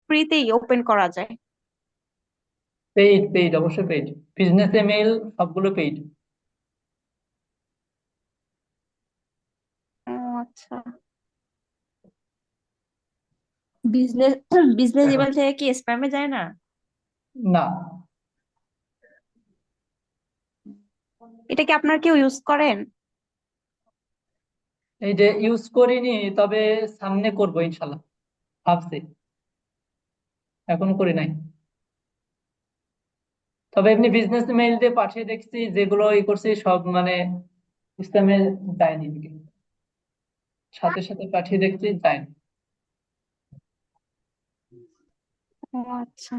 ফ্রিতেই open করা যায়? Paid, paid, অবশ্যই পেইড। বিজনেস ইমেইল সবগুলো পেইড। ও আচ্ছা। বিজনেস বিজনেস ইমেল থেকে কি স্প্যামে যায় না? না, এটা কি আপনার কেউ ইউজ করেন? এই যে ইউজ করিনি, তবে সামনে করবো ইনশাল্লাহ, ভাবছি, এখনো করি নাই। তবে এমনি বিজনেস মেইল দিয়ে পাঠিয়ে দেখছি, যেগুলো ই করছি সব মানে সিস্টেমে যায়নি, সাথে সাথে পাঠিয়ে দেখছি যায়নি। ও আচ্ছা।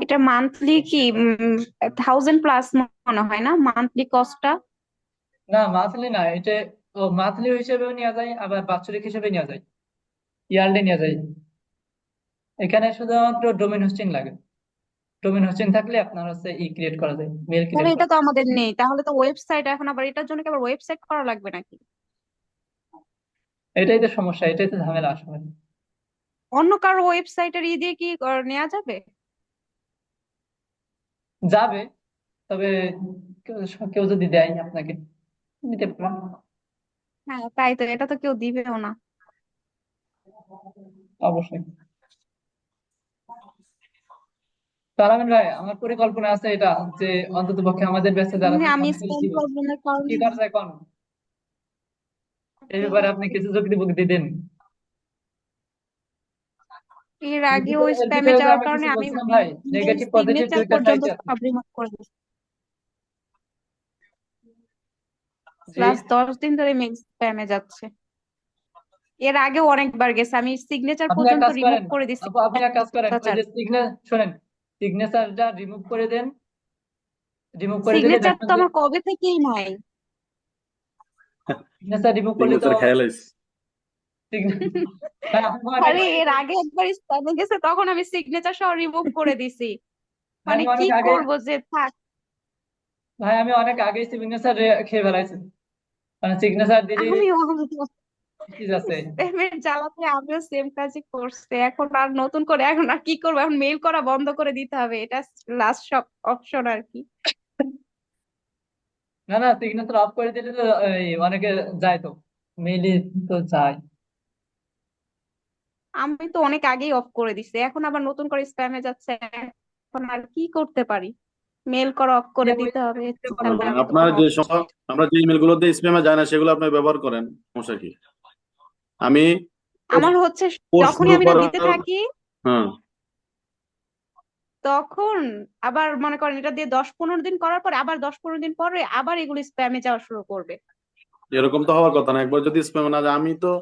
এটা মান্থলি কি 1000+ মনে হয় না মান্থলি কস্টটা? না, মান্থলি না এটা। ও, মান্থলি হিসেবেও নেওয়া যায়, আবার বাৎসরিক হিসেবে নেওয়া যায়, ইয়ারলি নেওয়া যায়। এখানে শুধুমাত্র ডোমেন হোস্টিং লাগে। ডোমেন হোস্টিং থাকলে আপনার হচ্ছে ই ক্রিয়েট করা যায়, মেল তাহলে ক্রিয়েট এটা করা তো যায়। আমাদের নেই, তাহলে তো ওয়েবসাইট এখন আবার এটার জন্য কি আবার ওয়েবসাইট করা লাগবে নাকি? এটাই তো সমস্যা, এটাই তো ঝামেলা আসলে। অন্য কারো ওয়েবসাইটের দিয়ে কি নেওয়া যাবে? যাবে, তবে কেউ কেউ যদি দেয় আপনাকে, নিতে পারেন। হ্যাঁ তাই তো, এটা তো কেউ দিবেও না। অবশ্যই। তারামিন ভাই, আমার পরিকল্পনা আছে এটা, যে অন্তত পক্ষে আমাদের ব্যাচে যারা এমনি আছে আমি সবাইকে স্প্যাম দিব। প্রবলেমের কি কারণে করা যায় কোন, এই ব্যাপারে আপনি কিছু যুক্তি বুদ্ধি দিন। এর এর আগে ওই ভিতরে এর স্প্যামে ভিতরে যে যাওয়ার আমি কারণে কিছু আমি বলছিলাম ভাই, মেল নেগেটিভ পজিটিভ সিগনেচার দুইটা পর্যন্ত সাইড আছে। সব রিমুভ করে দিচ্ছি। জি। লাস্ট 10 দিন ধরে মেল স্প্যামে যাচ্ছে। এর আগেও অনেকবার গেছে, আমি সিগনেচার আপনি এক পর্যন্ত কাজ রিমুভ করেন, করে দিচ্ছি। আপু আপনি এক কাজ করেন, ওই যে শোনেন, সিগনেচারটা রিমুভ করে দেন। রিমুভ করে দিলে সিগনেচার দেখবেন তো যে, আমার কবে থেকেই নাই। সিগনেচার রিমুভ করলে তো সিগনেচার খেয়াল হয়েছে। ভাই, আমার মনে হয় আরে ভাই এর আগে একবার স্প্যামে গেছে, তখন আমি সিগনেচার সহ রিমুভ করে দিছি। ভাই, মানে আমি কি অনেক আগে, করব যে থাক। ভাই আমি অনেক আগেই সিগনেচার খেয়ে ফেলাইছি, মানে সিগনেচার দিলে আমিও কি আছে। স্প্যামের জ্বালাতে আমিও সেম কাজই করছে, এখন আর নতুন করে এখন আর কি করবো, এখন মেইল করা বন্ধ করে দিতে হবে, এটা লাস্ট সব অপশন আর কি। না না, সিগনেচার অফ করে দিলে তো অনেকে যায় তো, মেইলে তো যায়। আমি তো অনেক আগেই অফ করে দিছি, এখন আবার নতুন করে স্প্যামে যাচ্ছে। এখন আর কি করতে পারি, মেল করা অফ করে দিতে হবে, ভালো তারপর না। আমি তো আপনার কোনো যে অপশন। আমরা যে ইমেল গুলো দিয়ে স্প্যামে যায় না সেগুলো আপনি ব্যবহার করেন, সমস্যা কি? আমি আমার হচ্ছে কোর্স যখনই শুরু আমি না দিতে করার, থাকি, হ্যাঁ, তখন আবার মনে করেন এটা দিয়ে 10-15 দিন করার পরে আবার 10-15 দিন পরে আবার এগুলো স্প্যামে যাওয়া শুরু করবে। এরকম তো হওয়ার কথা না। একবার যদি স্প্যামে না যায়, আমি তো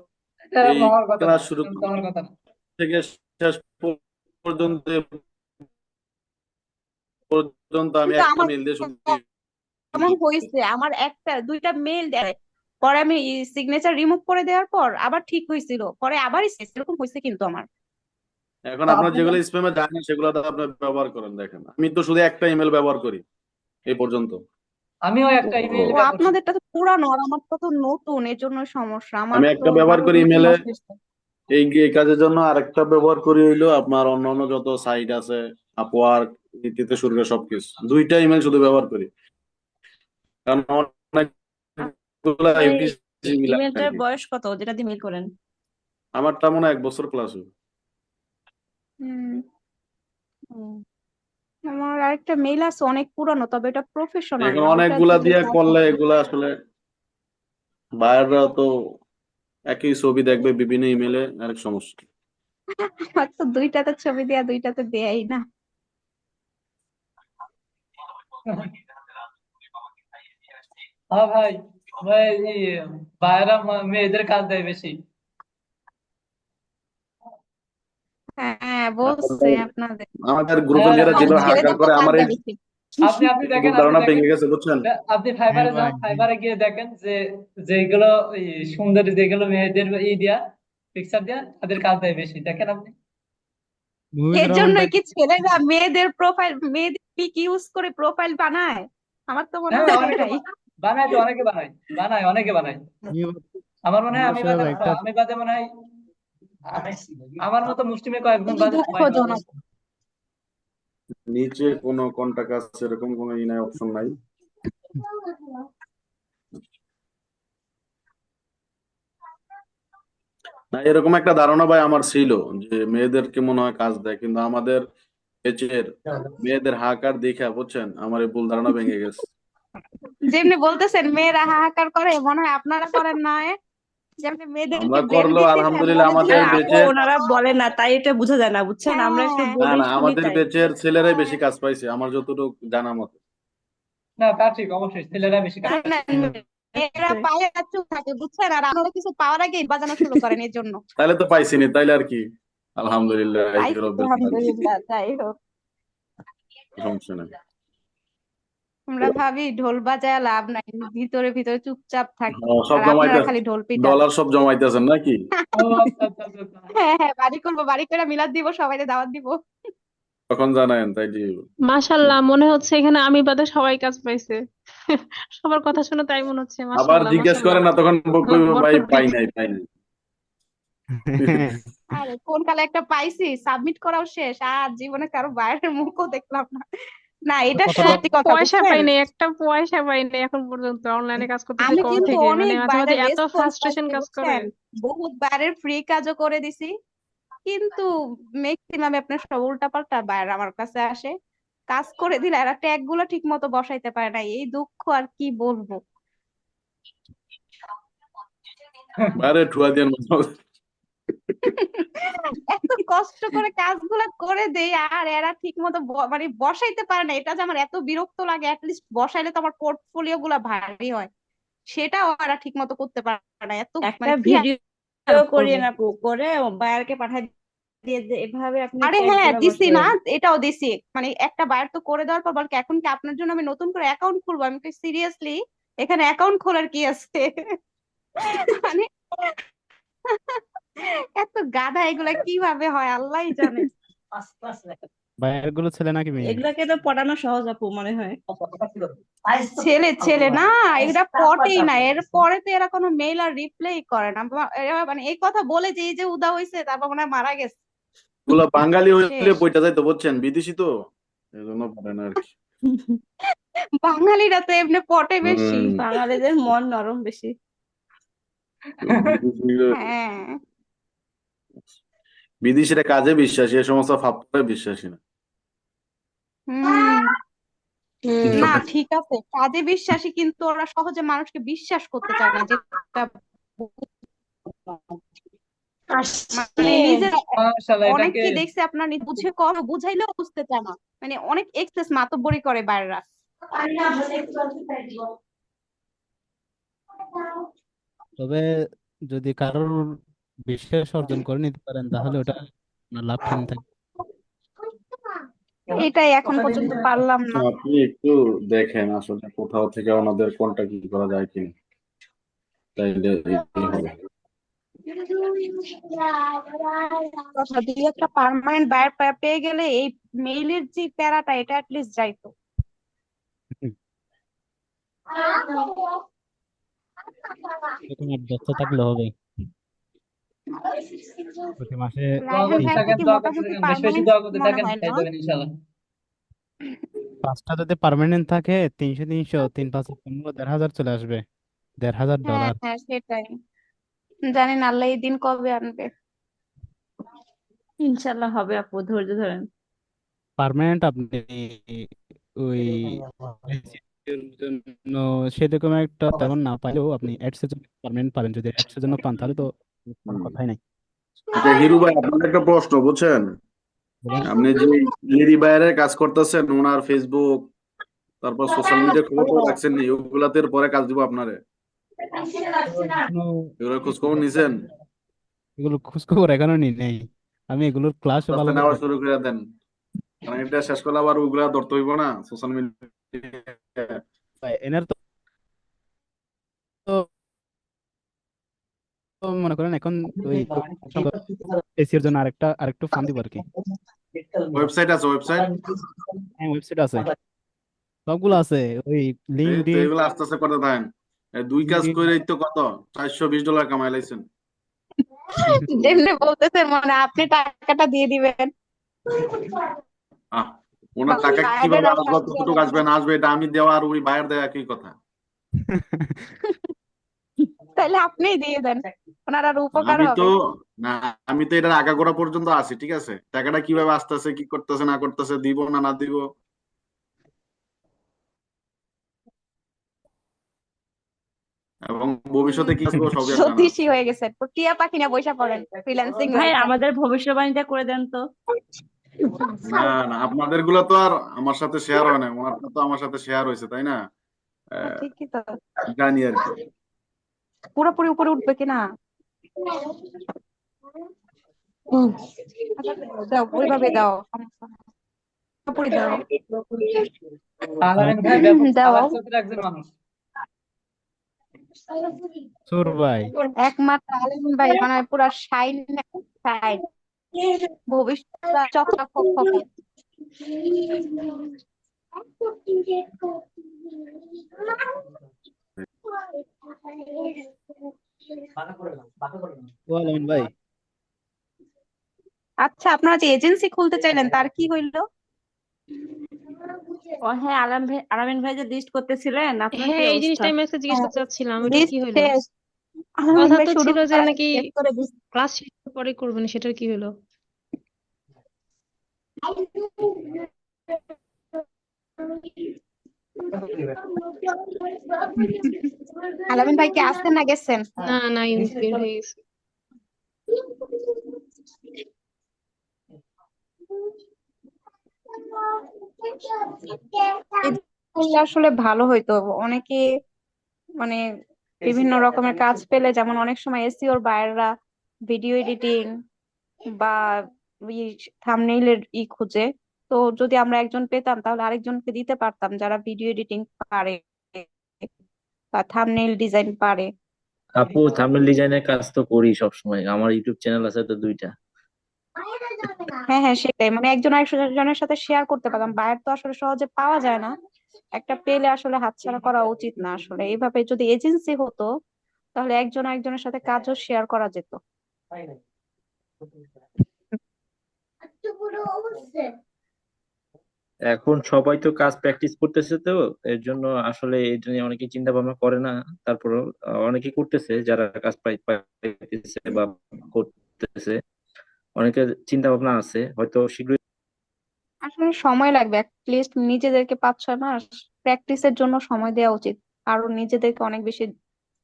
এই এরকম হওয়ার কথা না, ক্লাস শুরু এরকম তো হওয়ার কথা না। থেকে শেষ পর্যন্ত পর্যন্ত আমি কিন্তু একটা আমার মেল দিয়ে শুধু এমন হয়েছে, আমার একটা দুইটা মেল দেয়, পরে আমি সিগনেচার রিমুভ করে দেওয়ার পর আবার ঠিক হয়েছিল, পরে আবার এরকম হয়েছে কিন্তু আমার। এখন তো আপনার আপনি যেগুলো স্প্যামে যায় না সেগুলো তো আপনি ব্যবহার করেন। দেখেন, আমি তো শুধু একটা ইমেল ব্যবহার করি এই পর্যন্ত। আমিও ও একটা ইমেল ও, ব্যবহার করি। আপনাদেরটা তো পুরানো আর আমারটা তো নতুন, এর জন্য সমস্যা, আমার আমি তো একটা ব্যবহার আরো করি 2-3 ইমেলে, মাস হয়েছে। এই এই কাজের জন্য। আরেকটা ব্যবহার করি হইলো আপনার অন্যান্য যত সাইট আছে, আপওয়ার্ক ইত্যাদি শুরু করে সবকিছু, দুইটা ইমেল শুধু ব্যবহার করি। কারণ অনেকগুলা আপনার এই এফডিসি মিলা আর ইমেলটার কি। বয়স কত যেটা দিয়ে মেল করেন? আমারটা মনে হয় 1 বছর প্লাস। হুম। ও, আমার আরেকটা মেইল আছে অনেক পুরানো, তবে এটা প্রফেশনাল এখন না, ওটা অনেকগুলা দিলে দিয়ে কাজ করলে হবে না। এগুলা আসলে বায়াররা তো একই ছবি দেখবে বিভিন্ন ইমেলে, আরেক সমস্যা। আমার তো দুইটাতে ছবি দেয়া, দুইটাতে দেয়াই না। হ্যাঁ ভাই, ভাই এই ভাইয়েরা মেয়েদের কাজ দেয় বেশি। হ্যাঁ বলছে আমাদের আপনাদের। আমাদের গ্রুপের হ্যাঁ মেয়েরা হ্যাঁ যেভাবে হ্যাঁ। হাহাকার ছেলেদের তো করে, কাজ আমার এই দেয় বেশি। আপনি এই ভুল দেখেন, আপনি ধারণা দেখেন, ভেঙে গেছে, বুঝছেন? আপনি হ্যাঁ ফাইবারে যান, ভাই, ফাইবারে গিয়ে দেখেন যে যেগুলো সুন্দরী, যেগুলো মেয়েদের ই দিয়া পিকচার দিয়া, তাদের কাজ দেয় বেশি, দেখেন আপনি। মুমিনুর এর রহমান ভাই। জন্যই কি ছেলেরা মেয়েদের প্রোফাইল, মেয়েদের পিক ইউজ করে প্রোফাইল বানায়? আমার তো মনে হ্যাঁ, হয় অনেকে এটাই। বানায় তো, অনেকে বানায়, বানায়, অনেকে বানায়। নিউ আমার মনে হয় নিউজ আমি সাহেব বাদে, একটা আমি বাদে মনে হয় আমার মতো মুসলিমে কয়েক গুণ খুবই বাজে হয় না। দুঃখজনক। নিচে কোনো কন্টাক্ট আছে এরকম কোনো নাই, অপশন নাই? না, এরকম একটা ধারণা ভাই আমার ছিল যে মেয়েদেরকে মনে হয় কাজ দেয়, কিন্তু আমাদের পেচের মেয়েদের হাহাকার দেখে বুঝছেন আমার এই ভুল ধারণা ভেঙে গেছে। যেমনি বলতেছেন মেয়েরা হাহাকার করে, মনে হয় আপনারা করেন না যেমনি মেয়েদেরকে আমরা ব্লেম করলেও দিতেছেন, আলহামদুলিল্লাহ মনে আমাদের হয় আপু বেচের, ওনারা বলে না তাই এটা বোঝা যায় না, বুঝছেন, আমরা একটু হ্যাঁ না বলি না, শুনি আমাদের তাই। বেচের ছেলেরাই বেশি কাজ পাইছে আমার যতটুকু জানা মতে। না, তা ঠিক, অবশ্যই ছেলেরা বেশি কাজ না, করে। হুম। মেয়েরা পায়ে চুপ থাকে বুঝছেন, আর আপনারা কিছু পাওয়ার আগে বাজানো শুরু করেন এর জন্য। তাইলে তো পাইছিনি, তাইলে আর কি, আলহামদুলিল্লাহ পাইছি রব্বিল আলামিন। আলহামদুলিল্লাহ, যাই হোক। সমস্যা নাই। আমরা ভাবি ঢোল বাজায় লাভ নাই, ভিতরে ভিতরে চুপচাপ থাকি, সব আর আপনারা জমাইতে, খালি ঢোল পিটান। ডলার সব জমাইতেছেন নাকি? ও আচ্ছা আচ্ছা আচ্ছা আচ্ছা। হ্যাঁ হ্যাঁ, বাড়ি করবো, বাড়ি করে মিলাদ দিব, সবাই দাওয়াত দিব। তখন জানায়েন তাই যে। মাশাল্লাহ, মনে হচ্ছে এখানে আমি বাদে সবাই কাজ পাইছে। সবার কথা শুনে তাই মনে হচ্ছে। আবার মাশাল্লাহ জিজ্ঞেস মাশাল্লাহ, করে না, তখন আল্লাহ কইবো ভাই বরকত পাই দিক। নাই পাই নাই। আরে কোন কালে একটা পাইছি, সাবমিট করাও শেষ, আর জীবনে কারো বাইরের মুখও দেখলাম না। না, এটা কতটা সত্যি কথা পয়সা বুঝছেন। পাইনি, একটা পয়সা পাইনি এখন পর্যন্ত। অনলাইনে কাজ করতেছি আমি কবে কিন্তু থেকে, মানে অনেক মাঝে মাঝে বাইরের এত রেসপন্স ফ্রাস্ট্রেশন পাইছি কাজ করে। বুঝছেন, বহুত বাইরের ফ্রি কাজও করে দিছি, কিন্তু ম্যাক্সিমাম আপনার সব উল্টাপাল্টা বাইরে আমার কাছে আসে। কাজ করে দিলে আর ট্যাগ গুলো ঠিক মতো বসাইতে পারে না, এই দুঃখ আর কি বলবো। আরে ঠুয়া দিয়ে এত কষ্ট করে কাজগুলা করে দেই, আর এরা ঠিক মতো মানে বসাইতে পারে না, এটা যে আমার এত বিরক্ত লাগে। লিস্ট বসাইলে তো আমার পোর্টফোলিও গুলা ভারী হয়, সেটাও এরা ঠিক মতো করতে পারে না, এত একটা মানে কি আর ভিডিও করবো। করিয়ে না আপু, করে বায়ারকে পাঠাই দিয়ে যে এভাবে আপনি আরে ট্যাগ হ্যাঁ গুলা দিছি না, বসাবেন। এটাও দিছি, মানে একটা বায়ার তো করে দেওয়ার পর বলকে এখন কি আপনার জন্য আমি নতুন করে অ্যাকাউন্ট খুলবো, আমি সিরিয়াসলি এখানে অ্যাকাউন্ট খোলার কি আছে? মানে এত গাধা, এগুলা কিভাবে হয় আল্লাহই জানে। ভাইয়ার গুলো ছেলে নাকি মেয়ে? এগুলাকে তো পড়ানো সহজ আপু মনে হয়। ছেলে ছেলে না, এরা পটেই না, এর পরে তো এরা কোনো মেইল আর রিপ্লাই করে না। এরা মানে এই কথা বলে যে এই যে উদা হইছে, তারপর মনে হয় মারা গেছে, গুলা বাঙালি হইলে শেষ। বইটা যাইতো বুঝছেন, বিদেশি তো এই জন্য পারে না আর কি। বাঙালিরা তো এমনি পটে বেশি। হম। বাঙালিদের মন নরম বেশি। হ্যাঁ। বিদেশিরা কাজে বিশ্বাসী, এ সমস্ত ফাপড়ে বিশ্বাসী না। হম। না 300 ঠিক আছে, কাজে বিশ্বাসী, কিন্তু ওরা সহজে মানুষকে বিশ্বাস করতে চায় না, যেটা মানে নিজের মাশাআল্লাহ, অনেক এটাকে কি দেখছে আপনার, বুঝে কম বুঝাইলেও বুঝতে চায় না, মানে অনেক এক্সেস মাতব্বরি করে বাইরেরা। তবে যদি কারোর বিশ্বাস অর্জন করে নিতে পারেন তাহলে ওটা আপনার লাভখান থাকে। এটাই এখন পর্যন্ত পারলাম না। আপনি একটু দেখেন আসলে কোথাও থেকে ওনাদের কন্টাক্ট করা যায় কিনা, তাইলে এটাই হবে। কথা দিয়ে একটা পার্মানেন্ট বায়ার পেয়ে গেলে এই মেইলের যে প্যারাটা, এটা অ্যাটলিস্ট যাইতো। এরকম আর ব্যস্ত থাকলে হবে প্রতি মাসে দোয়া রায়হান করতে তিন ভাইকে থাকেন, কি দোয়া করতে মোটামুটি থাকেন, বেশি বেশি পার্মানেন্ট দোয়া করতে মনে থাকেন, হয় পেয়ে না? যাবেন ইনশাআল্লাহ। 5টা যদি পার্মানেন্ট থাকে 300 3 5 15 1,500 চলে আসবে। হ্যাঁ $1,500। হ্যাঁ সেটাই, জানি না আল্লাহ এই দিন কবে আনবে। ইনশাল্লাহ হবে আপু, ধৈর্য ধরেন। পার্মানেন্ট আপনি ওই এর জন্য সেরকম একটা তেমন না পাইলেও আপনি অ্যাডস এর জন্য পার্মানেন্ট পাবেন। যদি অ্যাডস এর জন্য পান তাহলে তো কোনো কথাই নাই। আচ্ছা হিরু ভাই, আপনার একটা প্রশ্ন বুঝছেন, বলেন। আপনি যে লেডি বায়ারের কাজ করতেছেন, ওনার ফেসবুক তারপর সোশ্যাল মিডিয়া খবর তো রাখছেন নি, ওগুলাতে এর পরে কাজ দিব আপনারে, এখনো এগুলো খোঁজ খবর নিছেন? এগুলো খোঁজ খবর এখনো নেই। আমি এগুলোর ক্লাসও আস্তে ভালো করে নেওয়া দেখি। শুরু করে দেন, কারণ এটা শেষ করলে আবার ওগুলা ধরতে হইব না সোশ্যাল মিডিয়া। এনার তো তো মনে করেন এখন ওই এসির জন্য আরেকটু ফান্ড দিব আর কি। ওয়েবসাইট আছে, ওয়েবসাইট হ্যাঁ, ওয়েবসাইট আছে, সবগুলো আছে। ওই এই তো, লিঙ্কডইন এগুলো আস্তে আস্তে করতে থাকেন। এই দুই কাজ করে তো কত $420 কামাই লাইছেন। যেমনি বলতেছেন মানে আপনি টাকাটা দিয়ে দিবেন, আহ ওনার টাকা ভাইদের কিভাবে আর আসবে, সাহায্য কতটুকু লাগে আসবে না। না আসবে, এটা আমি দেওয়া আর ওই ভাইয়ের দেওয়া একই কথা। তাহলে আপনিই দিয়ে দেন, ওনার আর উপকার আমি তো হবে। না, আমি তো এটার আগাগোড়া পর্যন্ত আছি, ঠিক আছে? টাকাটা কিভাবে আসতেছে, কি করতেছে না করতেছে, দিব না না দিব, এবং ভবিষ্যতে কি আসবে সবই আপনার আছে। জ্যোতিষী হয়ে গেছেন, টিয়া পাখি না বৈশা পড়েন ফ্রিল্যান্সিং ভাই লাইফে। আমাদের ভবিষ্যৎবাণীটা করে দেন তো। না না, আপনাদের গুলা তো আর আমার সাথে শেয়ার হয় না, ওনারটা তো আমার সাথে শেয়ার হয়েছে, তাই না? আহ, ঠিকই তো, জানি আর কি। পুরোপুরি উপরে উঠবে কিনা। হুম। আচ্ছা, দাও ওইভাবে দাও, সমস্যা নেই। পুরোপুরি দাও। আলামিন ভাই ব্যাপক দাও। চালাক চতুর একজন মানুষ। সুর ভাই, একমাত্র আলিম ভাই মানে পুরা শাইন, শাইন ভবিষ্যৎ চকচক ফকফকে। ও আলমিন ভাই, আচ্ছা, আপনারা যে এজেন্সি খুলতে চাইলেন তার কি হইলো? ও হ্যাঁ, আলামিন ভাই যে লিস্ট করতেছিলেন, আপনার কি হ্যাঁ, এই অবস্থা? জিনিসটা আমি আজকে জিজ্ঞেস করতে চাচ্ছিলাম, এটা কি লিস্ট হলো? শেষ, আলামিন কথা ভাই তো শুরু ছিল যে করার আগে নাকি শেষ করে দিচ্ছে। ক্লাস শেষ পরে করবেন, সেটার কি হলো? আলামিন ভাই কি আসছেন না গেছেন? না না, বের হয়ে গেছে। এই করলে আসলে ভালো হইতো, অনেকে মানে বিভিন্ন রকমের কাজ পেলে, যেমন অনেক সময় এসইওর বায়াররা ভিডিও এডিটিং বা থাম্বনেইলের খুঁজে, তো যদি আমরা একজন পেতাম তাহলে আরেকজনকে দিতে পারতাম যারা ভিডিও এডিটিং পারে বা থাম্বনেইল ডিজাইন পারে। আপু থাম্বনেল ডিজাইনের কাজ তো করি সব সময়, আমার ইউটিউব চ্যানেল আছে তো 2টা। হ্যাঁ হ্যাঁ, সেটাই মানে একজন আরেকজনের সাথে শেয়ার করতে পারতাম, বায়ার তো আসলে সহজে পাওয়া যায় না, একটা পেলে আসলে হাতছাড়া করা উচিত না আসলে। এইভাবে যদি এজেন্সি হতো তাহলে একজন আরেকজনের সাথে কাজও শেয়ার করা যেত। এখন সবাই তো কাজ প্র্যাকটিস করতেছে, তো এর জন্য আসলে এটা নিয়ে অনেকে চিন্তা ভাবনা করে না। তারপরও অনেকে করতেছে, যারা কাজ পাইতেছে বা করতেছে, অনেকের চিন্তা ভাবনা আছে, হয়তো শীঘ্রই। আসলে সময় লাগবে, লিস্ট নিজেদেরকে 5-6 মাস প্র্যাকটিসের জন্য সময় দেওয়া উচিত, আরো নিজেদেরকে অনেক বেশি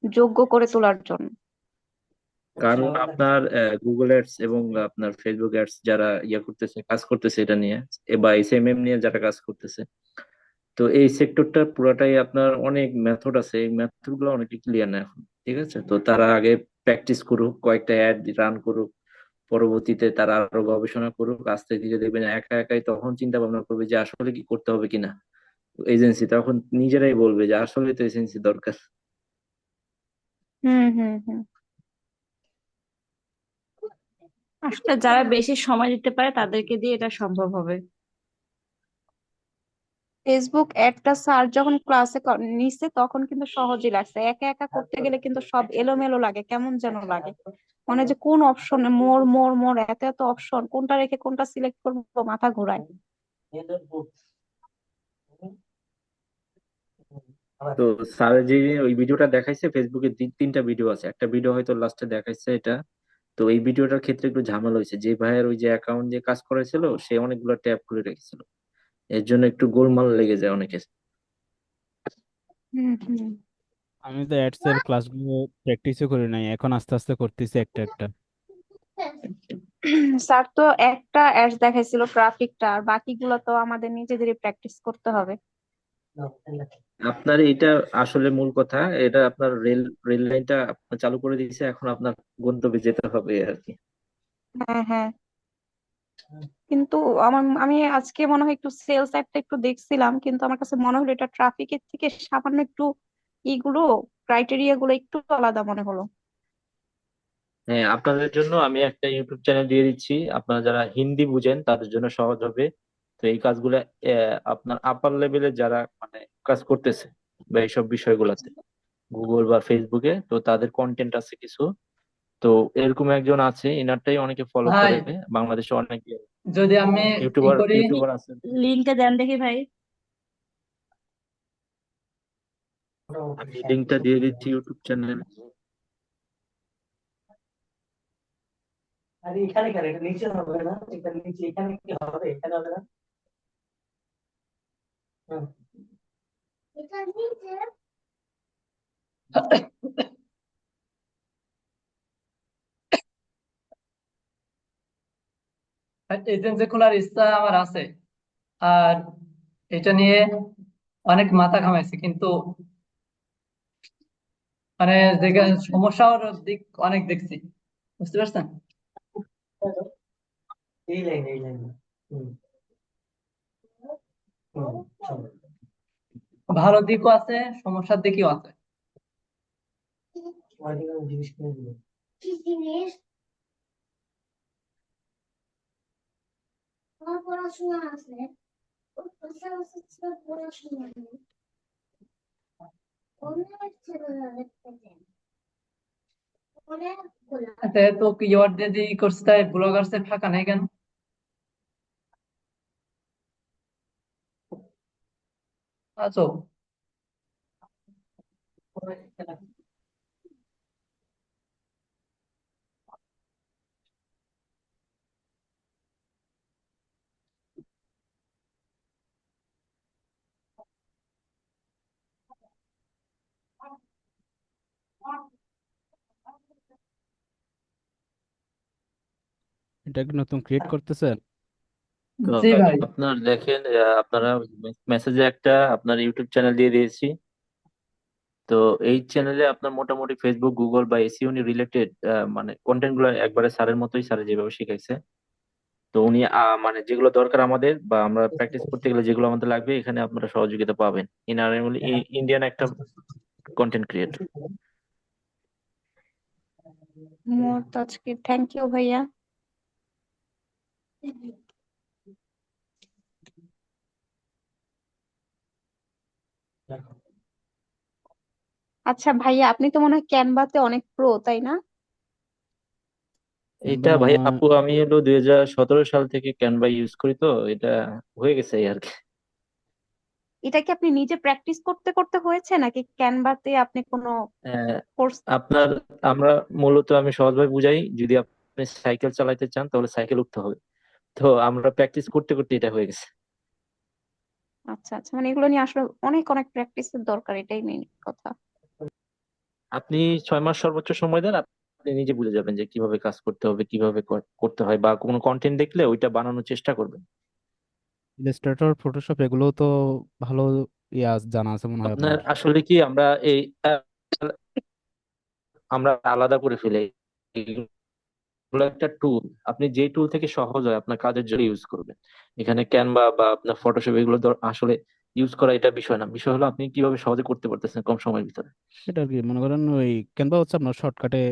যোগ্য করে তোলার জন্য। কারণ আপনার গুগল অ্যাডস এবং আপনার ফেসবুক অ্যাডস যারা করতেছে, কাজ করতেছে এটা নিয়ে, বা এসএমএম নিয়ে যারা কাজ করতেছে, তো এই সেক্টরটা পুরাটাই আপনার অনেক মেথড আছে, এই মেথড গুলো অনেকে ক্লিয়ার না এখন। ঠিক আছে, তো তারা আগে প্র্যাকটিস করুক, কয়েকটা অ্যাড রান করুক, পরবর্তীতে তারা আরো গবেষণা করুক, আস্তে ধীরে দেখবেন একা একাই তখন চিন্তা ভাবনা করবে যে আসলে কি করতে হবে কিনা। এজেন্সি তখন নিজেরাই বলবে যে আসলে তো এজেন্সি দরকার। হুম হুম হুম। আসলে যারা বেশি সময় দিতে পারে তাদেরকে দিয়ে এটা সম্ভব হবে। ফেসবুক অ্যাডটা স্যার যখন ক্লাসে নিচ্ছে তখন কিন্তু সহজই লাগছে, একা একা করতে গেলে কিন্তু সব এলোমেলো লাগে, কেমন যেন লাগে, মানে যে কোন অপশনে মোর মোর মোর এত এত অপশন, কোনটা রেখে কোনটা সিলেক্ট করবো মাথা ঘোরায়। তো স্যার যে ওই ভিডিওটা দেখাইছে ফেসবুকে, 3টা ভিডিও আছে, একটা ভিডিও হয়তো লাস্টে দেখাইছে এটা। তো এই ভিডিওটার ক্ষেত্রে একটু ঝামেলা হয়েছে, যে ভাইয়ের ওই যে অ্যাকাউন্ট দিয়ে কাজ করেছিল সে অনেকগুলো ট্যাব খুলে রেখেছিল, এর জন্য একটু গোলমাল লেগে যায় অনেকের। হুম হুম। আমি তো অ্যাডস এর ক্লাসগুলো প্র্যাকটিসও করি নাই, এখন আস্তে আস্তে করতেছি একটা একটা। স্যার তো একটা অ্যাডস দেখাইছিল ট্রাফিকটা, আর বাকিগুলো তো আমাদের নিজেদেরই প্র্যাকটিস করতে হবে। আপনার এটা আসলে মূল কথা, এটা আপনার রেল রেল লাইনটা আপনার চালু করে দিয়েছে, এখন আপনার গন্তব্যে যেতে হবে আর কি। হ্যাঁ হ্যাঁ, কিন্তু আমি আজকে মনে হয় একটু সেলস অ্যাডটা একটু দেখছিলাম, কিন্তু আমার কাছে মনে হলো এটা ট্রাফিকের থেকে সামান্য একটু ইগুলো ক্রাইটেরিয়া গুলো একটু আলাদা মনে হলো। হ্যাঁ, আপনাদের জন্য আমি একটা ইউটিউব চ্যানেল দিয়ে দিচ্ছি, আপনারা যারা হিন্দি বুঝেন তাদের জন্য সহজ হবে। তো এই কাজগুলো আপনার আপার লেভেলে যারা মানে কাজ করতেছে বা এইসব বিষয়গুলোতে গুগল বা ফেসবুকে, তো তাদের কন্টেন্ট আছে কিছু, তো এরকম একজন আছে, এনারটাই অনেকে ফলো ভাই করে, বাংলাদেশে অনেক যদি আমি ই ইউটিউবার করি, ইউটিউবার আছে। লিঙ্কটা দেন দেখি ভাই। আমি লিঙ্কটা দিয়ে দিচ্ছি ইউটিউব চ্যানেল। এজেন্সি খোলার ইচ্ছা আমার আছে, আর এটা নিয়ে অনেক মাথা ঘামাইছি, কিন্তু মানে যেখানে সমস্যার দিক অনেক দেখছি, বুঝতে পারছেন? ভালো দিকও আছে, সমস্যার দিকও আছে। যেহেতু কিওয়ার্ড দিয়ে করছে, তাই ব্লগার্স এর ফাঁকা নেই কেন? আছো? এটা কি নতুন ক্রিয়েট করতেছেন? জি ভাই। আপনার দেখেন, আপনারা মেসেজে একটা আপনার ইউটিউব চ্যানেল দিয়ে দিয়েছি। তো এই চ্যানেলে আপনার মোটামুটি ফেসবুক, গুগল বা এসইও রিলেটেড মানে কন্টেন্ট গুলো একবারে স্যারের মতোই, স্যার যেভাবে শিখাইছে। তো উনি মানে যেগুলো দরকার আমাদের বা আমরা প্র্যাকটিস করতে গেলে যেগুলো আমাদের লাগবে, এখানে আপনারা সহযোগিতা পাবেন। ইন্ডিয়ান একটা কন্টেন্ট ক্রিয়েটর। আজকে থ্যাংক ইউ ভাইয়া। আচ্ছা ভাইয়া, আপনি তো মনে হয় ক্যানভাতে অনেক প্রো, তাই না? এটা ক্যানভা ভাই আমার আপু, আমি হলো 2017 সাল থেকে ক্যানভা ইউজ করি, তো এটা হয়ে গেছে এই আর কি। এটা কি আপনি নিজে প্র্যাকটিস করতে করতে হয়েছে, নাকি ক্যানভাতে আপনি কোনো আহ, কোর্স? আপনার আমরা মূলত, আমি সহজভাবে বুঝাই, যদি আপনি সাইকেল চালাতে চান তাহলে সাইকেল উঠতে হবে। তো আমরা প্র্যাকটিস করতে করতে এটা হয়ে গেছে। আচ্ছা আচ্ছা, মানে এগুলো নিয়ে আসলে অনেক অনেক প্র্যাকটিসের দরকার, এটাই মেইন কথা। আপনি 6 মাস সর্বোচ্চ সময় দেন, আপনি নিজে বুঝে যাবেন যে কিভাবে কাজ করতে হবে, কিভাবে করতে হয়, বা কোনো কন্টেন্ট দেখলে ওইটা বানানোর চেষ্টা করবেন। ইলাস্ট্রেটর, ফটোশপ এগুলো তো ভালো জানা আছে মনে হয় আপনার আপনার। আসলে কি আমরা এই আমরা আলাদা করে ফেলি, এগুলো একটা টুল। আপনি যে টুল থেকে সহজ হয় আপনার কাজের জন্য ইউজ করবেন। এখানে ক্যানভা বা আপনার ফটোশপ এগুলো আসলে ইউজ করা এটা বিষয় না, বিষয় হলো আপনি কিভাবে সহজে করতে পারতেছেন কম সময়ের ভিতরে। এটা আর কি মনে করেন, ওই ক্যানভা হচ্ছে আপনার শর্টকাটে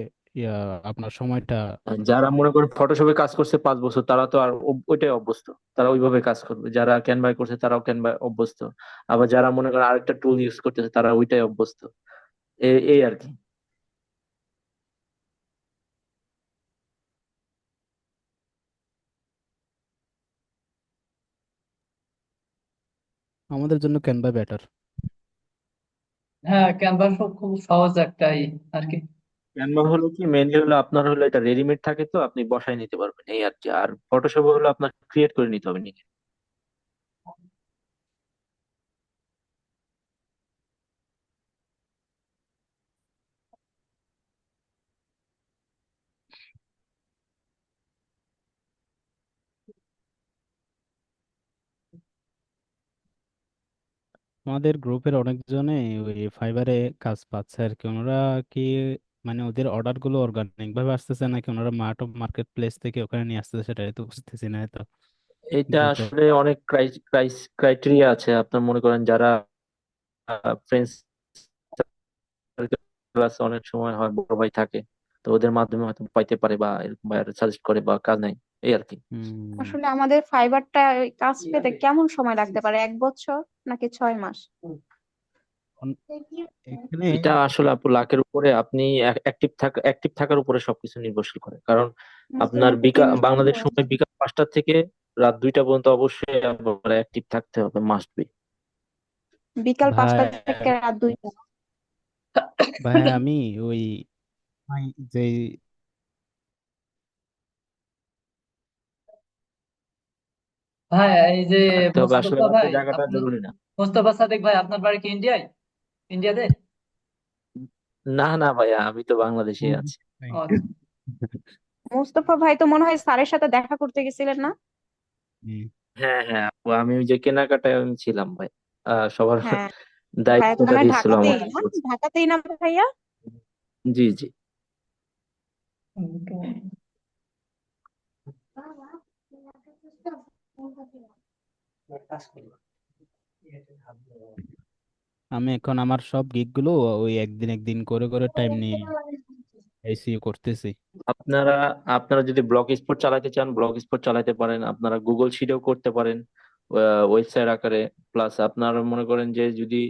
ইয়া আপনার সময়টা। আর যারা মনে করেন ফটোশপে কাজ করছে 5 বছর, তারা তো আর ওইটাই অভ্যস্ত, তারা ওইভাবে কাজ করবে। যারা ক্যানভায় করছে তারাও ক্যানভায় অভ্যস্ত। আবার যারা মনে করেন আরেকটা টুল ইউজ করতেছে, তারা ওইটাই অভ্যস্ত। এই আর কি। আমাদের জন্য ক্যানভা বেটার। হ্যাঁ, ক্যানভাস খুব সহজ একটাই আর কি। ক্যানভা হলো কি, মেনলি হলো আপনার হলো এটা রেডিমেড থাকে, তো আপনি বসায় নিতে পারবেন এই আর কি। আর ফটোশপ হলো আপনার ক্রিয়েট করে নিতে হবে নিজে। আমাদের গ্রুপের অনেকজনে ওই ফাইবারে কাজ পাচ্ছে আর কি। ওনারা কি মানে ওদের অর্ডার গুলো অর্গানিক ভাবে আসতেছে, নাকি ওনারা মার্কেট প্লেস থেকে ওখানে নিয়ে আসতেছে, সেটাই তো বুঝতেছি না তো এটা দ্রুত। আসলে অনেক ক্রাইটেরিয়া আছে। আপনার মনে করেন যারা ফ্রেন্ডস আছে, অনেক সময় হয় বড় ভাই থাকে, তো ওদের মাধ্যমে হয়তো পাইতে পারে, বা এরকম সাজেস্ট করে, বা কাজ নাই, এই আর কি। হম। আসলে আমাদের ফাইবারটা কাজ পেতে কেমন সময় লাগতে পারে, 1 বছর নাকি 6 মাস? অন- এখানে এটা আসলে আপু লাখের উপরে আপনি অ্যাক্টিভ থাকার উপরে সবকিছু নির্ভরশীল করে, কারণ আপনার বাংলাদেশ সময় বিকাল 5টা থেকে রাত 2টা পর্যন্ত অবশ্যই আপনার অ্যাক্টিভ থাকতে হবে, মাস্ট বি। বিকাল ভাই 5টা থেকে রাত 2টা। ভাই আমি ওই ভাই যে ভাই এই যে থাকতে হবে, আসলে মোস্তফা রাতে ভাই, জায়গাটা আপনার জরুরি না। মোস্তফা সাদেক ভাই, আপনার বাড়ি কি ইন্ডিয়ায়? ইন্ডিয়াতে? না না ভাইয়া, আমি তো বাংলাদেশেই আছি। ও আচ্ছা। মোস্তফা ভাই তো মনে হয় স্যারের সাথে দেখা করতে গেছিলেন না? হুম, হ্যাঁ হ্যাঁ আপু, আমি ওই যে কেনাকাটায় আমি ছিলাম ভাই। সবার হ্যাঁ, ভাইয়া তো দায়িত্বটা মনে হয় দিয়েছিল ঢাকাতেই আমার না? উপর। ঢাকাতেই না ভাইয়া? জি জি। আমি এখন আমার সব গিগ গুলো ওই একদিন একদিন করে করে টাইম নিয়ে আইসিইউ করতেছি। আপনারা আপনারা যদি ব্লগ স্পট চালাতে চান, ব্লগ স্পট চালাতে পারেন, আপনারা গুগল শিটেও করতে পারেন ওয়েবসাইট আকারে। প্লাস আপনারা মনে করেন যে যদি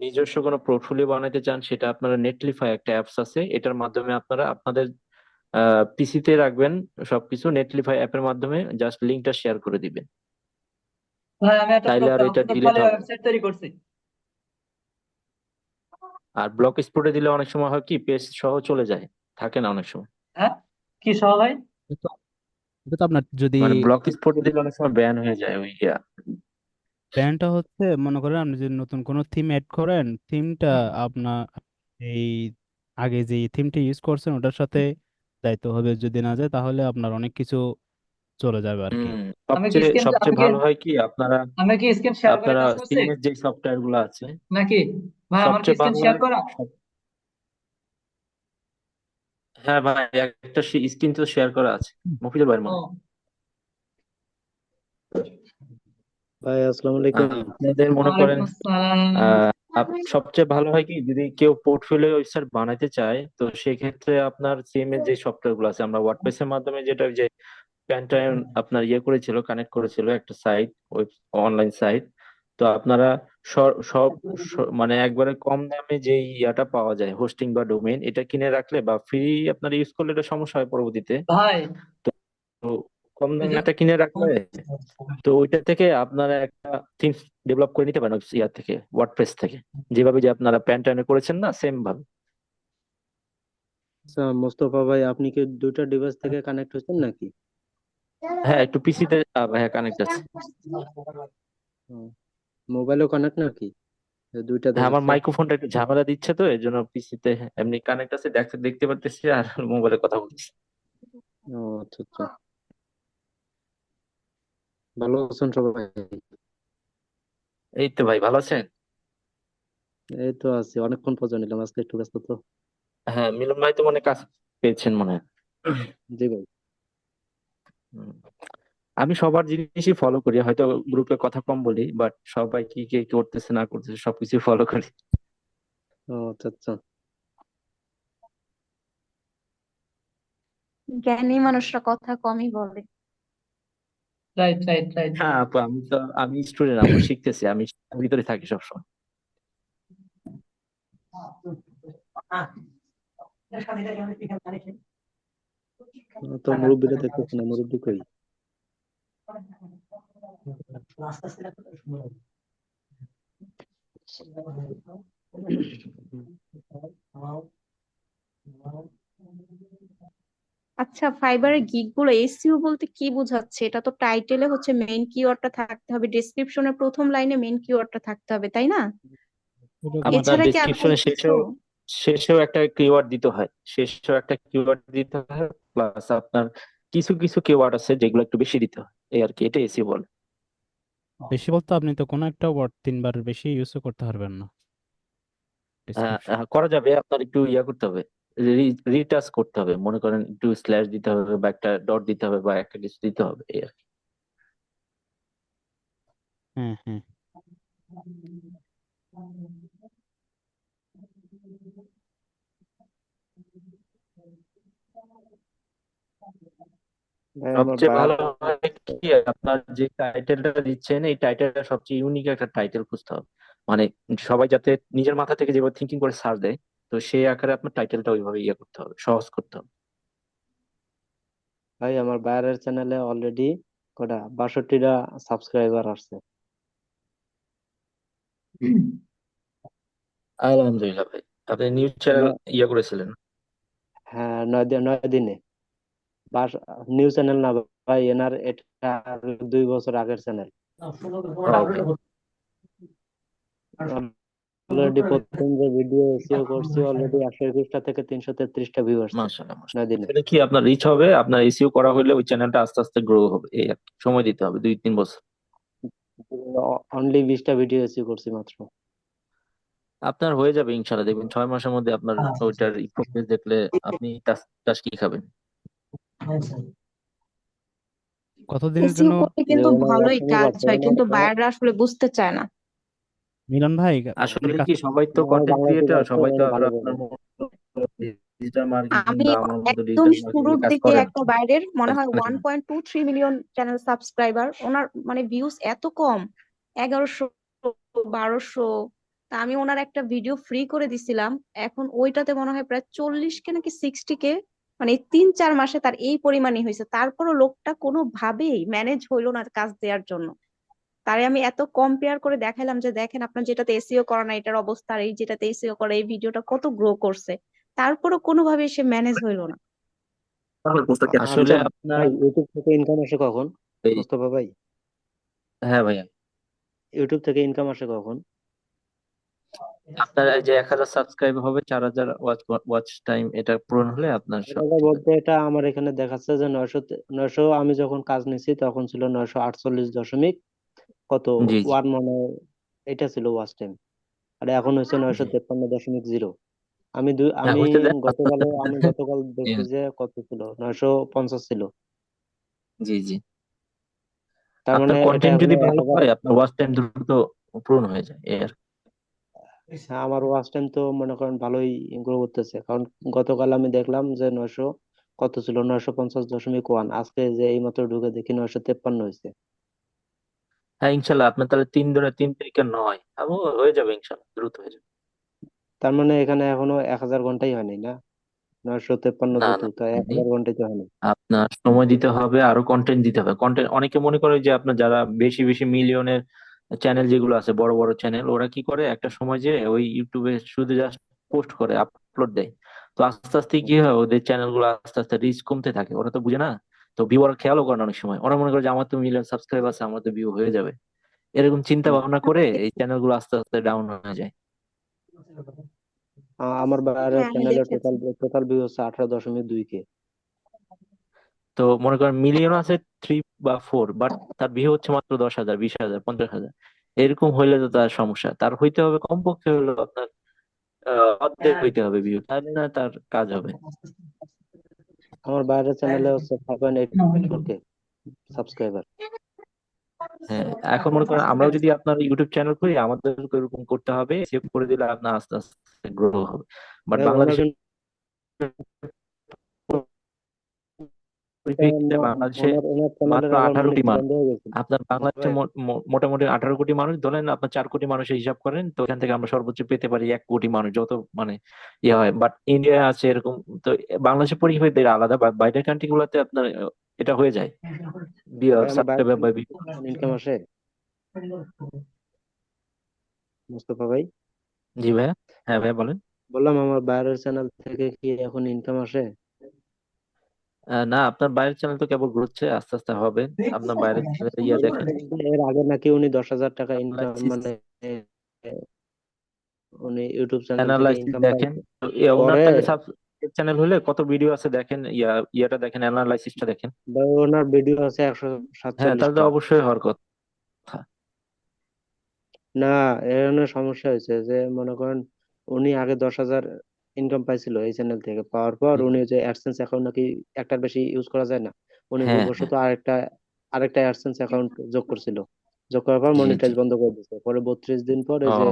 নিজস্ব কোনো পোর্টফোলিও বানাতে চান, সেটা আপনারা নেটলিফাই একটা অ্যাপস আছে, এটার মাধ্যমে আপনারা আপনাদের পিসিতে রাখবেন সবকিছু, নেটলিফাই অ্যাপের মাধ্যমে জাস্ট লিঙ্কটা শেয়ার করে দিবেন, ভাই আমি একটা তাইলে আর এটা ডিলিট প্রোফাইল হবে না। ওয়েবসাইট তৈরি করছি। আর ব্লগ স্পটে দিলে অনেক সময় হয় কি, পেজ সহ চলে যায়, থাকে না অনেক সময়। হ্যাঁ, কি সহ ভাই? এটা তো এটা তো আপনার যদি মানে ব্লগ স্পটে দিলে অনেক সময় ব্যান হয়ে যায় ওই ইয়া। প্ল্যানটা হচ্ছে মনে করেন আপনি যদি নতুন কোনো থিম এড করেন, থিমটা আপনার এই আগে যে থিমটা ইউজ করছেন ওটার সাথে যাইতে হবে, যদি না যায় তাহলে আপনার অনেক কিছু চলে যাবে আর কি। হুম। আমি কি সবচেয়ে স্ক্রিন আমি সবচেয়ে কি ভালো হয় কি, আপনারা আমি কি স্ক্রিন শেয়ার করে আপনারা কাজ করছি সিএমএস যে সফটওয়্যার গুলো আছে, নাকি? ভাই আমার কি সবচেয়ে স্ক্রিন ভালো শেয়ার হয়। করা? হ্যাঁ ভাই, একটা স্ক্রিন তো শেয়ার করা আছে মফিজুল ভাইয়ের ও মনে হয়। ভাই আসসালামু আলাইকুম। আপনাদের মনে করেন ওয়ালাইকুম আসসালাম। সবচেয়ে ভালো হয় কি, যদি কেউ পোর্টফোলিও ওয়েবসাইট বানাতে চায়, তো সেক্ষেত্রে আপনার সিএমএস যে সফটওয়্যার গুলো আছে, আমরা ওয়ার্ডপ্রেসের মাধ্যমে যেটা ওই যে প্যান্টায়ন আপনার করেছিল, কানেক্ট করেছিল একটা সাইট, ওয়েব অনলাইন সাইট। তো আপনারা সব মানে একবারে কম দামে যে ইয়াটা পাওয়া যায়, হোস্টিং বা ডোমেইন, এটা কিনে রাখলে বা ফ্রি আপনার ইউজ করলে এটা সমস্যা হয় পরবর্তীতে। ভাই তো কম এই দামে যে একটা কিনে রাখলে, তো ওইটা থেকে আপনারা একটা থিমস ডেভেলপ করে নিতে পারেন ইয়া থেকে, ওয়ার্ডপ্রেস থেকে, যেভাবে যে আপনারা প্যান্টায়নে করেছেন না, সেম ভাবে। আচ্ছা মোস্তফা ভাই, আপনি কি দুইটা ডিভাইস থেকে কানেক্ট হচ্ছেন নাকি? হ্যাঁ, একটু পিসিতে হ্যাঁ কানেক্ট আছে। মোবাইলও কানেক্ট নাকি? দুইটা হ্যাঁ, আমার দেখাচ্ছে। মাইক্রোফোনটা একটু ঝামেলা দিচ্ছে, তো এই জন্য পিসিতে এমনি কানেক্ট আছে, দেখতে পারতেছি, আর মোবাইলে কথা বলছি। ও আচ্ছা আচ্ছা। ভালো আছেন সবাই? এই তো ভাই, ভালো আছেন? এই তো আছি, অনেকক্ষণ পর্যন্ত নিলাম, আজকে একটু ব্যস্ত তো। হ্যাঁ, মিলন ভাই তো মনে কাজ পেয়েছেন মনে হয়। জি ভাই। হুম। আমি সবার জিনিসই ফলো করি, হয়তো গ্রুপে কথা কম বলি, বাট সবাই কি কে কি করতেছে না করতেছে সবকিছু ফলো করি। ও আচ্ছা আচ্ছা। জ্ঞানী মানুষরা কথা কমই বলে। Right right right. হ্যাঁ আপু, আমি স্টুডেন্ট আপু, শিখতেছি, আমি শিক্ষার ভিতরে থাকি সবসময়। তো মুরব্বিরা দেখতেছি না, মুরব্বি কই? আচ্ছা, ফাইবারের গিগ গুলো এসইও বলতে কি বোঝাচ্ছে? এটা তো টাইটেলে হচ্ছে মেইন কিওয়ার্ডটা থাকতে হবে, ডেসক্রিপশনের প্রথম লাইনে মেইন কিওয়ার্ডটা থাকতে হবে, তাই না? এরকম আপনার এছাড়া কি আর কোনো ডিসক্রিপশনে কিছু? শেষেও একটা কিওয়ার্ড দিতে হয়, শেষেও একটা কিওয়ার্ড দিতে হয়, প্লাস আপনার কিছু কিছু কিওয়ার্ড আছে যেগুলো একটু বেশি দিতে হয়, এই আর কি, এটা এসি বলে। বেশি বলতে আপনি তো কোনো একটা ওয়ার্ড তিনবার বেশি ইউজ করতে পারবেন না ডিসক্রিপশন। করা যাবে, আপনার একটু ইয়া করতে হবে, রিটাচ করতে হবে, মনে করেন একটু স্ল্যাশ দিতে হবে, বা একটা ডট দিতে হবে, বা একটা কিছু দিতে হবে, এই আর কি। হ্যাঁ হ্যাঁ। ভাই আমার সবচেয়ে বায়ার ভালো হয় কি, আপনার যে টাইটেলটা দিচ্ছেন, এই টাইটেলটা সবচেয়ে ইউনিক একটা টাইটেল খুঁজতে হবে। মানে সবাই যাতে নিজের মাথা থেকে যেভাবে থিঙ্কিং করে সার্চ দেয়, তো সেই আকারে আপনার টাইটেলটা ওইভাবে ইয়ে করতে হবে, সহজ করতে হবে। ভাই আমার বাইরের চ্যানেলে অলরেডি কটা 62টা সাবস্ক্রাইবার আসছে। আলহামদুলিল্লাহ ভাই, আপনি নিউজ চ্যানেল ন- ইয়ে করেছিলেন? হ্যাঁ 9 দিনে বাস নিউজ চ্যানেল না ভাই, এনার এটা 2 বছর আগের চ্যানেল। ওকে। অলরেডি প্রথম যে ভিডিও এসিও করছি অলরেডি 121টা থেকে 333টা ভিউ আসছে মাশাআল্লাহ 9 মাশাআল্লাহ, দিনে। এটা কি আপনার রিচ হবে, আপনার এসইও করা হলে ওই চ্যানেলটা আস্তে আস্তে গ্রো হবে, এই আর কি। সময় দিতে হবে 2-3 বছর। অনলি 20টা ভিডিও এসিও করছি মাত্র। আপনার হয়ে যাবে ইনশাল্লাহ, দেখবেন 6 মাসের মধ্যে আপনার ওইটার প্রোগ্রেস দেখলে আপনি টাস কি খাবেন। কতদিনের এসইও জন্য? করতে যে কিন্তু ওনার ভালোই হোয়াটসঅ্যাপে কাজ হয়, বর্তমানে কিন্তু বায়াররা আসলে বুঝতে চায় না। মিলন ভাই আসলে যে কাজ কি সবাই তো আমার কন্টেন্ট বাংলাদেশি ক্রিয়েটর, ভাষা সবাই তো আর ভালো আপনার বলে। মতো ডিজিটাল মার্কেটিং আমি বা আমার মতো একদম ডিজিটাল মার্কেটিং শুরুর কাজ দিকে করেন একটা বাইরের মনে হয় না। 1.23 মিলিয়ন চ্যানেল সাবস্ক্রাইবার, ওনার মানে ভিউজ এত কম, 1100, 1200। তা আমি ওনার একটা ভিডিও ফ্রি করে দিছিলাম, এখন ওইটাতে মনে হয় প্রায় 40K নাকি 60K, মানে এই 3-4 মাসে তার এই পরিমাণই হয়েছে। তারপরও লোকটা কোনোভাবেই ম্যানেজ হইলো না কাজ দেওয়ার জন্য। তারে আমি এত কম্পেয়ার করে দেখালাম যে দেখেন আপনার যেটাতে এসইও করা না এটার অবস্থা, আর এই যেটাতে এসইও করে এই ভিডিওটা কত গ্রো করছে, তারপরও কোনোভাবে সে ম্যানেজ হইলো না। আসলে আচ্ছা আপনার ভাই, ইউটিউব থেকে ইনকাম আসে কখন? এই, মোস্তফা ভাই, হ্যাঁ ভাইয়া, ইউটিউব থেকে ইনকাম আসে কখন? আপনার এই যে 1,000 সাবস্ক্রাইব হবে, 4,000 ওয়াচ ওয়াচ টাইম, এটা পূরণ হলে আপনার সব এটা ঠিক আছে। বলতে এটা আমার এখানে দেখাচ্ছে যে 900 আমি যখন কাজ নিছি তখন ছিল 948 দশমিক কত জি জি ওয়ান, মানে এটা ছিল ওয়াচ টাইম। আর এখন হচ্ছে জি। 953.0। আমি হ্যাঁ আমি হইতে দেন, আস্তে গতকাল আস্তে হইতে আমি দেন। গতকাল জি দেখছি যে কত ছিল, 950 ছিল। জি জি। তার আপনার মানে এটা কন্টেন্ট এখনো যদি ভালো 1,000। হয় আপনার ওয়াচ টাইম দ্রুত পূরণ হয়ে যায়, এই আর কি। হ্যাঁ, আমার ওয়াচ টাইম তো মনে করেন ভালোই গ্রো করতেছে, কারণ গতকাল আমি দেখলাম যে 900 কত ছিল, 950.1। আজকে যে এইমাত্র ঢুকে দেখি 953 হয়েছে। হ্যাঁ ইনশাল্লাহ, আপনার তাহলে 3 তারিখে 9, হয়ে যাবে ইনশাল্লাহ, দ্রুত হয়ে যাবে। তার মানে এখানে এখনো 1,000 ঘন্টাই হয়নি না? 953 না যেহেতু, না, তাই হয়নি। 1,000 ঘন্টাই তো হয়নি। আপনার সময় দিতে হবে, আরো কন্টেন্ট দিতে হবে। কন্টেন্ট অনেকে মনে করে যে আপনার যারা বেশি বেশি মিলিয়নের চ্যানেল যেগুলো আছে, বড় বড় চ্যানেল, ওরা কি করে একটা সময় যে ওই ইউটিউবে শুধু জাস্ট পোস্ট করে আপলোড দেয়। তো আস্তে আস্তে কি হয়, ওদের চ্যানেল গুলো আস্তে আস্তে রিচ কমতে থাকে, ওরা তো বুঝে না। তো ভিউয়ার খেয়ালও করে না অনেক সময়, ওরা মনে করে যে আমার তো মিলিয়ন সাবস্ক্রাইব আছে, আমার তো ভিউ হয়ে যাবে, এরকম চিন্তা ভাবনা করে এই চ্যানেল গুলো আস্তে আস্তে ডাউন হয়ে যায়। আমার বাইরের হ্যাঁ আমি চ্যানেলের দেখেছি। টোটাল টোটাল ভিউ হচ্ছে 18.2K। তো মনে করেন মিলিয়ন আছে 3 বা 4, বাট তার ভিউ হচ্ছে মাত্র 10,000, 20,000, 50,000। এরকম হইলে তো তার সমস্যা, তার হইতে হবে কমপক্ষে হলো আপনার অর্ধেক হইতে হবে ভিউ, তাহলে না তার কাজ হবে। আমার বাইরের চ্যানেলে হচ্ছে 5.84K সাবস্ক্রাইবার। হ্যাঁ, এখন মনে করেন আমরাও যদি আপনার ইউটিউব চ্যানেল খুলি, আমাদের এরকম করতে হবে, সেভ করে দিলে আপনার আস্তে আস্তে গ্রো হবে। বাট ভাই ওনার বাংলাদেশের কিন্তু পরিপ্রেক্ষিতে বাংলাদেশে ওনার ওনার মাত্র চ্যানেলের আবার 18 কোটি মনিটর মানুষ। বন্ধ হয়ে গেছিল। আপনার বাংলাদেশে ভাই মোটামুটি 18 কোটি মানুষ, ধরেন আপনার 4 কোটি মানুষের হিসাব করেন, তো এখান থেকে আমরা সর্বোচ্চ পেতে পারি 1 কোটি মানুষ, যত মানে ইয়ে হয়। বাট ইন্ডিয়া আছে এরকম, তো বাংলাদেশের পরিপ্রেক্ষিতে এটা আলাদা, বাট বাইরের কান্ট্রি গুলোতে আপনার এটা হয়ে যায়, ভাই আমার বাইরের সাবস্ক্রাইবার বা চ্যানেল ইনকাম আসে মোস্তফা ভাই? জি ভাইয়া। হ্যাঁ ভাইয়া বলেন। বললাম আমার বাইরের চ্যানেল থেকে কি এখন ইনকাম আসে? না, আপনার বাইরের চ্যানেল তো কেবল ঘুরছে, আস্তে আস্তে হবে। আপনার বাইরের চ্যানেল ইয়া দেখেন, এর আগে নাকি উনি 10,000 টাকা ইনকাম, অ্যানালাইসিস মানে উনি ইউটিউব চ্যানেল থেকে অ্যানালাইসিস ইনকাম দেখেন। পাইছে তো ওনার পরে। তাহলে চ্যানেল হলে কত ভিডিও আছে দেখেন, ইয়াটা দেখেন, অ্যানালাইসিসটা দেখেন। ভাই ওনার ভিডিও আছে হ্যাঁ তাহলে তো 147টা। অবশ্যই হওয়ার কথা। না, এর জন্য সমস্যা হয়েছে যে মনে করেন উনি আগে 10,000 ইনকাম পাইছিল এই চ্যানেল থেকে, পাওয়ার পর হুম। উনি যে অ্যাডসেন্স অ্যাকাউন্ট নাকি একটার বেশি ইউজ করা যায় না, উনি হ্যাঁ হ্যাঁ। ভুলবশত আরেকটা আরেকটা অ্যাডসেন্স অ্যাকাউন্ট যোগ করছিল। যোগ করার পর জি জি। মনিটাইজ বন্ধ করে দিচ্ছে, পরে 32 দিন পর এই যে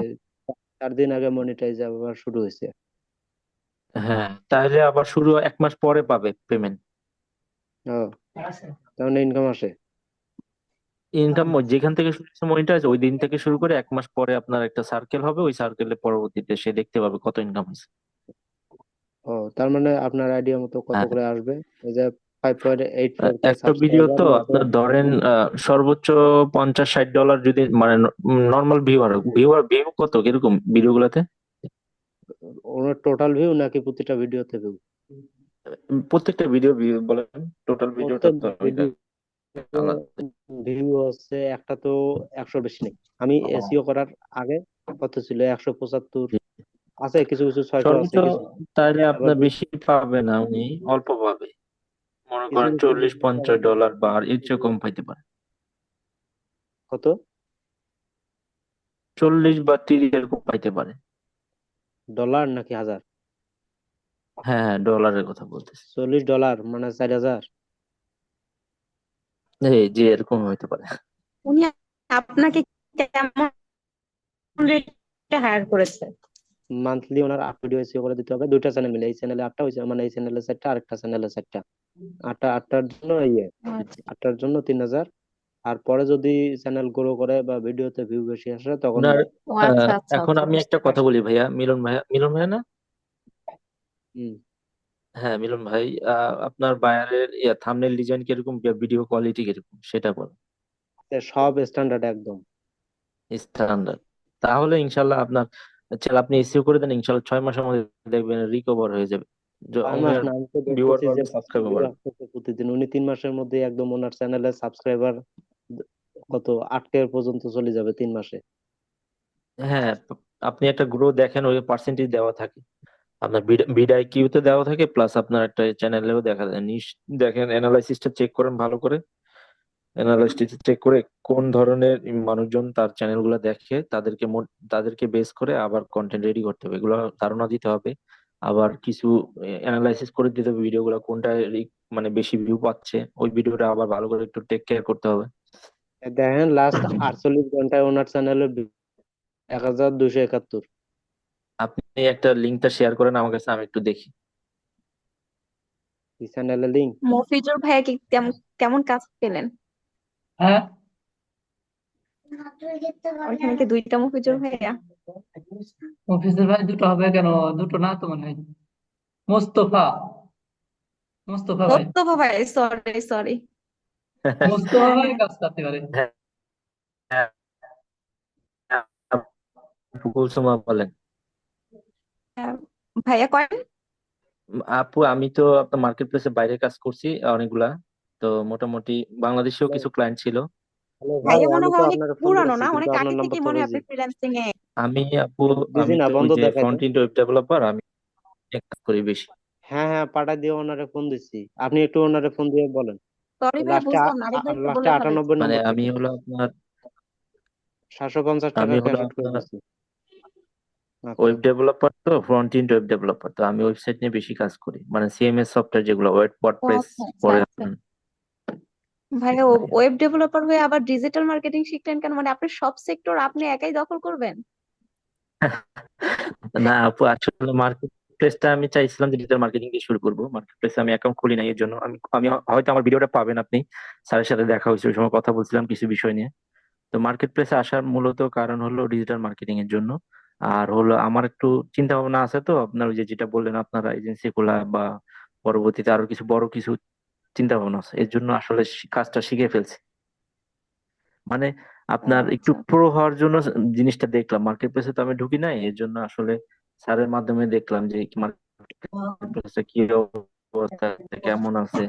ও 4 দিন আগে মনিটাইজ আবার শুরু হয়েছে। হ্যাঁ, তাহলে আবার শুরু 1 মাস পরে পাবে পেমেন্ট। ও, তাহলে ইনকাম আসে। ইনকাম যেখান থেকে শুরু হচ্ছে মনিটাইজ, ওই দিন থেকে শুরু করে 1 মাস পরে আপনার একটা সার্কেল হবে, ওই সার্কেলে পরবর্তীতে সে দেখতে পাবে কত ইনকাম হয়েছে। ও, তার মানে আপনার আইডিয়া মতো কত হ্যাঁ, করে আসবে? এই যে 5.84K একটা ভিডিও সাবস্ক্রাইবার তো মাত্র। আপনার ধরেন সর্বোচ্চ $50-60 যদি মানে নর্মাল ভিউ কত কিরকম ভিডিও গুলাতে? ওনার টোটাল ভিউ নাকি প্রতিটা ভিডিওতে ভিউ? প্রত্যেকটা ভিডিও ভিউ বলেন, টোটাল ভিডিওটা প্রত্যেক তো ওইটা ভিডিও আলাদা। ভিউ হচ্ছে একটা তো 100 বেশি নেই। আমি এসইও করার আগে কত ছিল, 175 আছে, কিছু কিছু 600 সর্বোচ্চ আছে, কিছু তাহলে আবার আপনার বেশি পাবে না, উনি অল্প পাবে, মনে কিছু করেন কিছু $40-50 বা আর এর চেয়ে কম পাইতে পারে। কত? 40 বা 30 এরকম পাইতে পারে। ডলার নাকি হাজার? হ্যাঁ হ্যাঁ, ডলারের কথা বলতেছি। $40 মানে 4,000। এই যে এরকম হইতে পারে। উনি আপনাকে কেমন রেটে হায়ার করেছে? মান্থলি ওনার 8 ভিডিও এসইও করে দিতে হবে, দুইটা চ্যানেল মিলে। এই চ্যানেলে 8টা, ওই মানে এই চ্যানেলে 4টা, আরেকটা চ্যানেলে 4টা। আটটার জন্য আচ্ছা। 8টার জন্য 3,000। আর পরে যদি চ্যানেল গ্রো করে বা ভিডিওতে ভিউ বেশি আসে তখন আপনার ও আচ্ছা আচ্ছা এখন আচ্ছা, আমি বুঝতে একটা কথা পারছি। বলি ভাইয়া, মিলন ভাইয়া না? হুম, হ্যাঁ মিলন ভাই, আপনার বায়ারের থাম্বনেল ডিজাইন কিরকম, ভিডিও কোয়ালিটি কিরকম সেটা বল। সব স্ট্যান্ডার্ড একদম। স্ট্যান্ডার্ড। তাহলে ইনশাল্লাহ আপনার চ্যানেল আপনি এসইও করে দেন, ইনশাল্লাহ 6 মাসের মধ্যে দেখবেন রিকভার হয়ে যাবে, যে 6 মাস ওনার না, আমি তো ভিউয়ার দেখতেছি যে বাড়বে, সাবস্ক্রাইবার ভিউ বাড়বে। আসতেছে প্রতিদিন। উনি 3 মাসের মধ্যে একদম ওনার চ্যানেলের সাবস্ক্রাইবার কত 8K পর্যন্ত চলে যাবে 3 মাসে। হ্যাঁ, আপনি একটা গ্রো দেখেন, ওই পার্সেন্টেজ দেওয়া থাকে আপনার ভিডিআইকিউতে দেওয়া থাকে, প্লাস আপনার একটা চ্যানেলেও দেখা যায় নিশ। দেখেন অ্যানালাইসিসটা চেক করেন ভালো করে, অ্যানালাইসিস চেক করে কোন ধরনের মানুষজন তার চ্যানেলগুলো দেখে, তাদেরকে বেস করে আবার কন্টেন্ট রেডি করতে হবে, এগুলো ধারণা দিতে হবে। আবার কিছু অ্যানালাইসিস করে দিতে হবে ভিডিওগুলো কোনটা মানে বেশি ভিউ পাচ্ছে, ওই ভিডিওটা আবার ভালো করে একটু টেক কেয়ার করতে হবে। দেখেন লাস্ট 48 ঘন্টায় ওনার চ্যানেলে 1,271। আপনি একটা লিঙ্কটা শেয়ার করেন আমার কাছে, আমি একটু দেখি। এই চ্যানেলের লিঙ্ক মফিজুর ভাইয়া কি কেমন কেমন কাজ পেলেন? হ্যাঁ, ওইখানে কি দুইটা মফিজুর ভাইয়া? অফিসের ভাই দুটো হবে কেন? দুটো না তো মনে হয়। মোস্তফা, মোস্তফা ভাই। মোস্তফা ভাই, সরি সরি। মোস্তফা ভাই কাজ করতে পারে। হ্যাঁ হ্যাঁ, আপু কুলসুমা বলেন। ভাইয়া করেন? আপু আমি তো আপনার মার্কেট প্লেসে বাইরে কাজ করছি অনেকগুলা, তো মোটামুটি বাংলাদেশেও কিছু ক্লায়েন্ট ছিল। হ্যালো ভাই, ভাইয়া মনে আমি তো হয় অনেক আপনার ফোন পুরানো দিয়েছি না, কিন্তু অনেক আগে আপনার থেকে নাম্বারটা মনে হয় বুঝি আপনি ফ্রিল্যান্সিং এ। আমি আপু, বিজি আমি না, তো ওই বন্ধ যে দেখায় তো। ফ্রন্ট এন্ড ওয়েব ডেভেলপার, আমি কাজ করি বেশি। হ্যাঁ হ্যাঁ, পাঠাই দিয়ে ওনারে ফোন দিচ্ছি। আপনি একটু ওনারে ফোন দিয়ে বলেন। সরি ভাইয়া, লাস্টে বুঝলাম না, আরেকবার একটু লাস্টে বললে ভালো হতো। 98 মানে নম্বরটা আমি কি? হলো আপনার 750 টাকা আমি হলো ক্যাশ আউট করে আপনার দিচ্ছি। আচ্ছা, ওয়েব ডেভেলপার, তো ফ্রন্ট এন্ড ওয়েব ডেভেলপার, তো আমি ওয়েবসাইট নিয়ে বেশি কাজ করি, মানে সিএমএস সফটওয়্যার যেগুলো ও ওয়ার্ডপ্রেস আচ্ছা আচ্ছা পরে। আচ্ছা। ভাইয়া ওয়েব ডেভেলপার হয়ে আবার ডিজিটাল মার্কেটিং শিখলেন কেন? মানে আপনি সব সেক্টর আপনি একাই দখল করবেন? না আপু, আসলে মার্কেট প্লেসটা আমি চাইছিলাম যে ডিজিটাল মার্কেটিং দিয়ে শুরু করবো। মার্কেট প্লেসে আমি অ্যাকাউন্ট খুলি নাই, এর জন্য আমি আমি হয়তো আমার ভিডিওটা পাবেন আপনি, স্যারের সাথে দেখা হয়েছে, ওই সময় কথা বলছিলাম কিছু বিষয় নিয়ে। তো মার্কেট প্লেসে আসার মূলত কারণ হলো ডিজিটাল মার্কেটিং এর জন্য। আর হলো আমার একটু চিন্তা ভাবনা আছে, তো আপনার ওই যে যেটা বললেন আপনারা এজেন্সি খোলা বা পরবর্তীতে আরো কিছু বড় কিছু চিন্তা ভাবনা আছে, এর জন্য আসলে কাজটা শিখে ফেলছি। মানে ও আপনার একটু আচ্ছা। প্রো হওয়ার জন্য জিনিসটা দেখলাম, মার্কেট প্লেসে তো আমি ঢুকি নাই, এর জন্য আসলে স্যারের মাধ্যমে দেখলাম যে মার্কেট প্লেসে কি অবস্থা, কেমন আছে।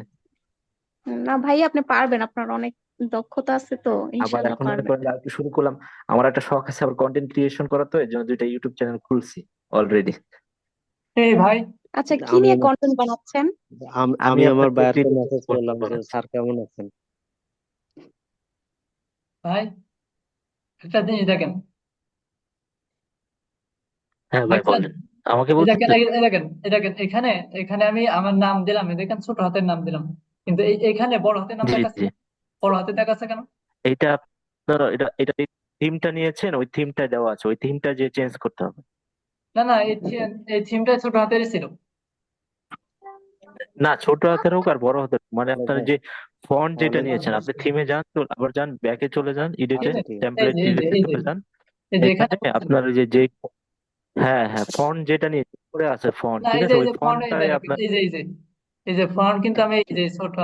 না ভাই, আপনি পারবেন, আপনার অনেক দক্ষতা আছে তো, আবার ইনশাল্লাহ এখন মনে পারবেন। করেন আর একটু শুরু করলাম, আমার একটা শখ আছে আবার কন্টেন্ট ক্রিয়েশন করা, তো এর জন্য 2টা ইউটিউব চ্যানেল খুলছি অলরেডি। এই ভাই, আচ্ছা, কি আমি নিয়ে কন্টেন্ট বানাচ্ছেন? আমি আমি আমার আপনার বায়ারকে প্রকৃতি মেসেজ করলাম যে স্যার কেমন আছেন। ভাই একটা জিনিস দেখেন, হ্যাঁ ভাই দেখছেন? বলেন, আমাকে এই দেখেন, বলতেছেন। এই দেখেন, এই দেখেন, এখানে এখানে আমি আমার নাম দিলাম, এই দেখেন ছোট হাতের নাম দিলাম, কিন্তু এখানে বড় হাতের নাম জি দেখাচ্ছে জি, কেন? বড় হাতে দেখাচ্ছে কেন? এইটা আপনার এটা থিমটা নিয়েছেন, ওই থিমটা দেওয়া আছে, ওই থিমটা যে চেঞ্জ করতে হবে। না না, এই থিমটা ছোট হাতেরই ছিল। না ছোট হাতের হোক আর বড় হাতের মানে আপনার যে ফন্ট যেটা নিয়েছেন, আপনি থিমে যান, তো আবার যান, ব্যাকে চলে যান, এডিটে, আচ্ছা ঠিক আছে। টেমপ্লেট এই যে ডিলেটে এই যে চলে যান। এই যে এখানে এখানে আপনার ওই যে হ্যাঁ হ্যাঁ, ফন্ট যেটা নিয়ে উপরে আছে ফন্ট, না, ঠিক এই যে আছে, এই ওই যে ফন্ট, এই ফন্টটাই দেখেন, আপনার। এই যে ফন্ট কিন্তু আমি এই যে ছোট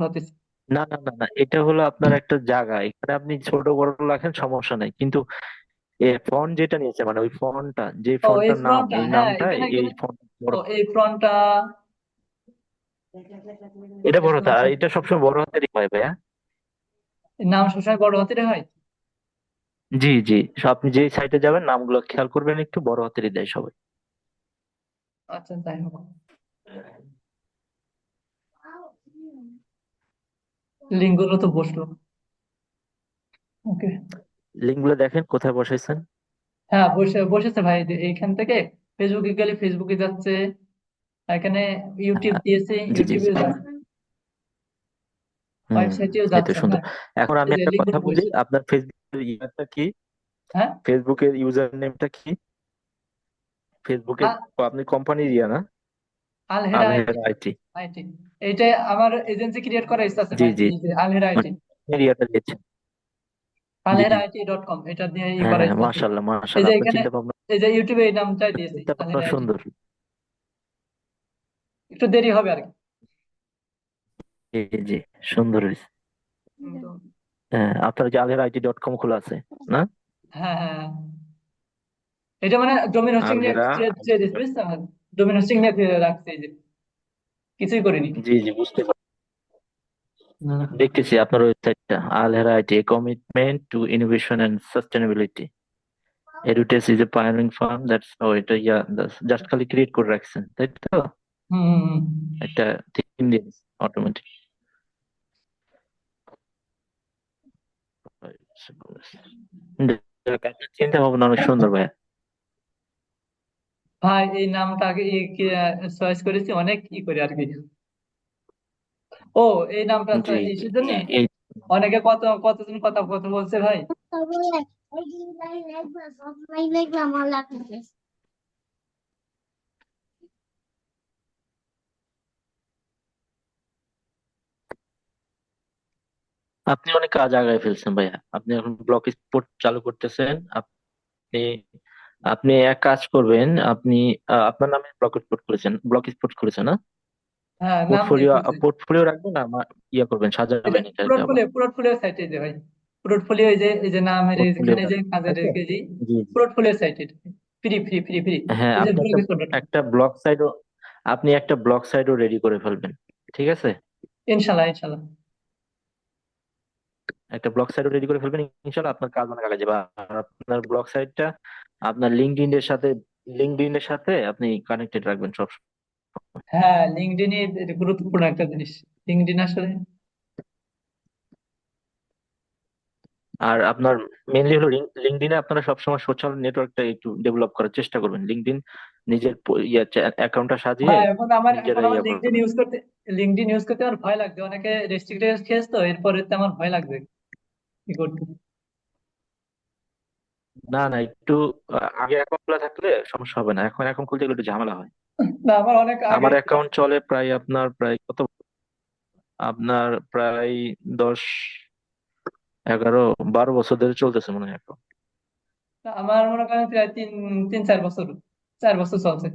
হতেছি। না না না না, এটা হলো আপনার একটা জায়গা, এখানে আপনি ছোট বড় লেখেন, সমস্যা নাই, কিন্তু ফন্ট যেটা নিয়েছে মানে ওই ফন্টটা, যে ও এই ফন্টটার নাম, ফ্রন্টটা, এই হ্যাঁ নামটা, এখানে এই কিন্তু, ফন্ট বড়, ও এই ফ্রন্টটা, এটা বড় হাতের, আর এটা সবসময় বড় হাতেরই হয় ভাইয়া। নাম সবসময় বড় হাতের হয়। জি জি, আপনি যে সাইটে যাবেন নামগুলো খেয়াল করবেন, একটু বড় হাতেরই দেয় সবাই। আচ্ছা, যাই হোক, লিঙ্ক গুলো তো বসলো। ওকে। লিঙ্কগুলো দেখেন কোথায় বসাইছেন। হ্যাঁ, বসেছে ভাই, এইখান থেকে ফেসবুকে গেলে ফেসবুকে যাচ্ছে, এখানে ইউটিউব হ্যাঁ, দিয়েছে, জি জি ইউটিউবে জি। যাচ্ছে, হুম, ওয়েবসাইটেও এই তো যাচ্ছে। সুন্দর। হ্যাঁ, এখন আমি এই যে একটা লিঙ্ক কথা গুলো বলি, বসছে। আপনার ফেসবুকের ইউজারটা কি? হ্যাঁ, ফেসবুকের ইউজার নেমটা কি? ফেসবুকের, আপনি কোম্পানির ইয়া না? Alhera IT. Alhera IT. IT, এইটা আমার এজেন্সি ক্রিয়েট করা আছে জি ভাই, জি, এই যে আলহেরা আইটি, মানে ইয়াটা দিয়েছেন। জি আলহেরা জি, আইটি .com, এটা দিয়ে হ্যাঁ করা হ্যাঁ, আছে। মাশাল্লাহ এই মাশাল্লাহ, যে আপনার এখানে, চিন্তা ভাবনা, এই যে ইউটিউবে এই নামটাই দিয়েছি, চিন্তা ভাবনা আলহেরা আইটি। সুন্দর। একটু দেরি হবে আর কি। জি জি জি, সুন্দর হয়েছে। তো, হ্যাঁ, আপনার যে alheraIT.com খোলা আছে না? হ্যাঁ হ্যাঁ হ্যাঁ। এটা মানে ডোমেন হোস্টিং নিয়ে আলহেরা ছেড়ে দিয়েছে, বুঝছো? ডোমেন হোস্টিং নিয়ে রাখছে, এই যে কিছুই করিনি। জি জি, বুঝতে পারছি। দেখতেছি আপনার ওয়েবসাইটটা, Alhera IT, commitment to innovation and sustainability, এডুটেস is a pioneering firm, that's ও, এটা ইয়া জাস্ট খালি ক্রিয়েট করে রাখছেন, তাই তো? হম হম হম। একটা থিম দিয়ে অটোমেটিক। আপনার চিন্তা ভাবনা অনেক সুন্দর ভাইয়া। ভাই এই নামটা আগে চয়েস করেছি অনেক ই করে আর কি। ও, এই নামটা জি এই জি, সেজন্য এই অনেকে কতজন কথা কথা বলছে ভাই। আপনি অনেক কাজ আগায় ফেলছেন ভাইয়া, আপনি এখন ব্লক স্পট চালু করতেছেন। আপনি আপনি এক কাজ করবেন, আপনি আপনার নামে ব্লক স্পট করেছেন না? হ্যাঁ, নাম দিয়ে পোর্টফোলিও, খুলছে। পোর্টফোলিও রাখবেন না, ইয়া করবেন, এটা সাজাবেন এটাকে আবার। পোর্টফোলিও সাইটে যে ভাই, পোর্টফোলিও, এই যে নামের পোর্টফোলিও এখানে যে রাখবেন, কাজের তাই তো? কেজি, জি জি। পোর্টফোলিও সাইট, এটা ফ্রি ফ্রি ফ্রি ফ্রি, হ্যাঁ, এই যে আপনি একটা blogspot.com। একটা ব্লগ সাইটও আপনি একটা ব্লগ সাইটও রেডি করে ফেলবেন, ঠিক আছে? ইনশাল্লাহ ইনশাল্লাহ। একটা ব্লগ সাইটও রেডি করে ফেলবেন, ইনশাল্লাহ আপনার কাজ অনেক আগে যাবে। আর আপনার ব্লগ সাইটটা আপনার লিঙ্কডইন এর সাথে আপনি কানেক্টেড রাখবেন সব সময়। হ্যাঁ, লিঙ্কডইন গুরুত্বপূর্ণ একটা জিনিস, লিঙ্কডইন আসলে। আর আপনার মেইনলি হলো লিঙ্কডইনে আপনারা সবসময় সোশ্যাল নেটওয়ার্কটা একটু ডেভেলপ করার চেষ্টা করবেন। লিঙ্কডইন নিজের অ্যাকাউন্টটা সাজিয়ে হ্যাঁ, এখন নিজেরা আমার ইয়া করবেন। লিঙ্কডইন ইউজ করতে আমার ভয় লাগছে, অনেকে রেস্ট্রিক্টেড খেয়েছে, তো এরপরে তো আমার ভয় লাগবে কি করতে। না না, একটু আগে অ্যাকাউন্ট খোলা থাকলে সমস্যা হবে না, এখন অ্যাকাউন্ট খুলতে গেলে একটু ঝামেলা হয়। না, আমার অনেক আগে আমার খোলা অ্যাকাউন্ট ছিল। চলে প্রায় আপনার প্রায় কত, আপনার প্রায় 10 11 12 বছর ধরে চলতেছে মনে হয় অ্যাকাউন্ট। আমার মনে করেন প্রায় 4 বছর চলছে।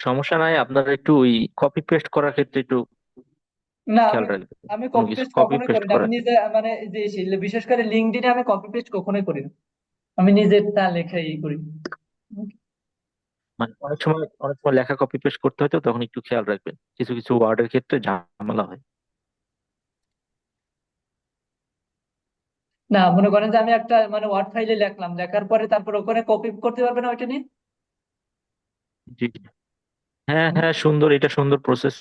সমস্যা নাই, আপনার একটু ওই কপি পেস্ট করার ক্ষেত্রে একটু না, খেয়াল আমি রাখবেন, আমি কোনো কপি কিছু পেস্ট কপি কখনোই করি পেস্ট না, আমি করা। নিজে মানে বিশেষ করে লিঙ্কডইনে আমি কপি পেস্ট কখনোই করি না, আমি নিজেরটা লেখাই করি। মানে অনেক সময় লেখা কপি পেস্ট করতে হয়, তো তখন একটু খেয়াল রাখবেন, কিছু কিছু ওয়ার্ডের ক্ষেত্রে ঝামেলা হয়। না, মনে করেন যে আমি একটা মানে ওয়ার্ড ফাইলে লিখলাম, লেখার পরে তারপর ওখানে কপি করতে পারবে না ওইটা নিয়ে। জি, হ্যাঁ হ্যাঁ, সুন্দর, এটা সুন্দর প্রসেস।